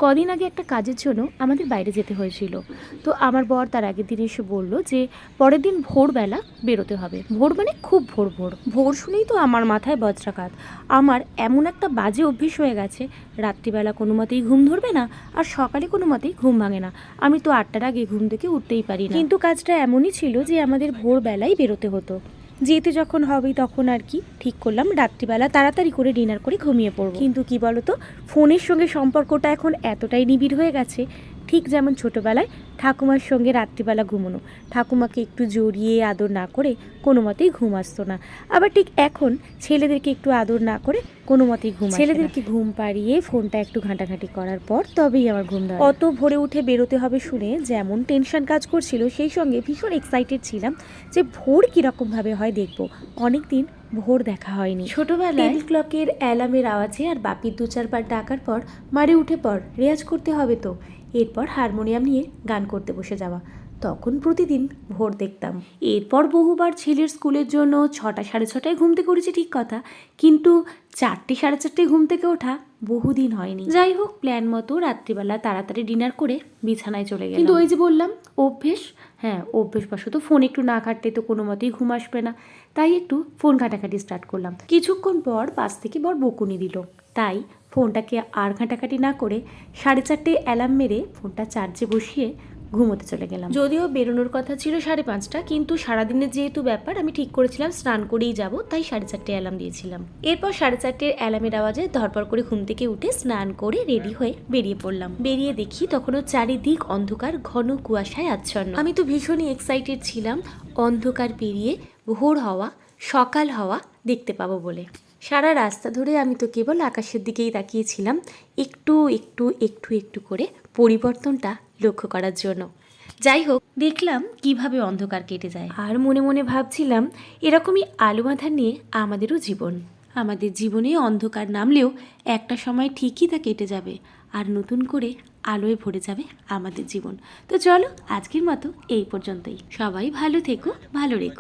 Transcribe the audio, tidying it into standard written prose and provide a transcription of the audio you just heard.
কদিন আগে একটা কাজের জন্য আমাদের বাইরে যেতে হয়েছিল। তো আমার বর তার আগের দিন এসে বলল যে পরের দিন ভোরবেলা বেরোতে হবে। ভোর মানে খুব ভোর ভোর ভোর শুনেই তো আমার মাথায় বজ্রাঘাত। আমার এমন একটা বাজে অভ্যেস হয়ে গেছে, রাত্রিবেলা কোনো মতেই ঘুম ধরবে না, আর সকালে কোনো মতেই ঘুম ভাঙে না। আমি তো 8টার আগে ঘুম থেকে উঠতেই পারি না। কিন্তু কাজটা এমনই ছিল যে আমাদের ভোরবেলাই বেরোতে হতো। যেতে যখন হবেই তখন আর কি ঠিক করলাম রাত্রিবেলা তাড়াতাড়ি করে ডিনার করে ঘুমিয়ে পড়বো। কিন্তু কি বলতো, ফোনের সঙ্গে সম্পর্কটা এখন এতটাই নিবিড় হয়ে গেছে, ঠিক যেমন ছোটোবেলায় ঠাকুমার সঙ্গে রাত্রিবেলা ঘুমোনো, ঠাকুমাকে একটু জড়িয়ে আদর না করে কোনো মতেই ঘুম আসতো না। আবার ঠিক এখন ছেলেদেরকে একটু আদর না করে কোনো মতেই ঘুম আসে না। ছেলেদেরকে ঘুম পাড়িয়ে ফোনটা একটু ঘাঁটাঘাঁটি করার পর তবেই আমার ঘুম ধরে। অত ভোরে উঠে বেরোতে হবে শুনে যেমন টেনশন কাজ করছিল, সেই সঙ্গে ভীষণ এক্সাইটেড ছিলাম যে ভোর কীরকমভাবে হয় দেখবো। অনেকদিন ভোর দেখা হয়নি। ছোটবেলায় টেবিল ক্লকের অ্যালার্মের আওয়াজে আর বাপির 2-4 বার ডাকার পর মারে উঠে পড়, রেয়াজ করতে হবে তো। এরপর হারমোনিয়াম নিয়ে গান করতে বসে যাওয়া। তখন প্রতিদিন ভোর দেখতাম। এরপর বহুবার ছেলের স্কুলের জন্য 6টা 6:30টায় ঘুম থেকে উঠেছি ঠিক কথা, কিন্তু 4টে 4:30টায় ঘুম থেকে ওঠা বহুদিন হয়নি। যাই হোক, প্ল্যান মতো রাত্রিবেলা তাড়াতাড়ি ডিনার করে বিছানায় চলে গেলাম। কিন্তু ওই যে বললাম অভ্যেস, হ্যাঁ অভ্যেসবশত ফোন একটু না ঘাঁটলে তো কোনো মতেই ঘুম আসবে না, তাই একটু ফোন ঘাঁটাঘাঁটি স্টার্ট করলাম। কিছুক্ষণ পর পাশ থেকে বর বকুনি দিল, তাই ফোনটাকে আর ঘাঁটাঘাঁটি না করে 4:30টায় অ্যালার্ম মেরে ফোনটা চার্জে বসিয়ে ঘুমোতে চলে গেলাম। যদিও বেরোনোর কথা ছিল 5:30টা, কিন্তু সারাদিনের যেহেতু ব্যাপার আমি ঠিক করেছিলাম স্নান করেই যাব, তাই 4:30টায় অ্যালার্ম দিয়েছিলাম। এরপর 4:30টার অ্যালার্মের আওয়াজে ধরপর করে ঘুম থেকে উঠে স্নান করে রেডি হয়ে বেরিয়ে পড়লাম। বেরিয়ে দেখি তখনও চারিদিক অন্ধকার, ঘন কুয়াশায় আচ্ছন্ন। আমি তো ভীষণই এক্সাইটেড ছিলাম অন্ধকার পেরিয়ে ভোর হওয়া, সকাল হওয়া দেখতে পাবো বলে। সারা রাস্তা ধরে আমি তো কেবল আকাশের দিকেই তাকিয়েছিলাম, একটু একটু একটু একটু করে পরিবর্তনটা লক্ষ্য করার জন্য। যাই হোক, দেখলাম কিভাবে অন্ধকার কেটে যায়, আর মনে মনে ভাবছিলাম এরকমই আলো আঁধার নিয়ে আমাদেরও জীবন। আমাদের জীবনে অন্ধকার নামলেও একটা সময় ঠিকই তা কেটে যাবে, আর নতুন করে আলোয় ভরে যাবে আমাদের জীবন। তো চলো আজকের মতো এই পর্যন্তই। সবাই ভালো থেকো, ভালো রেখো।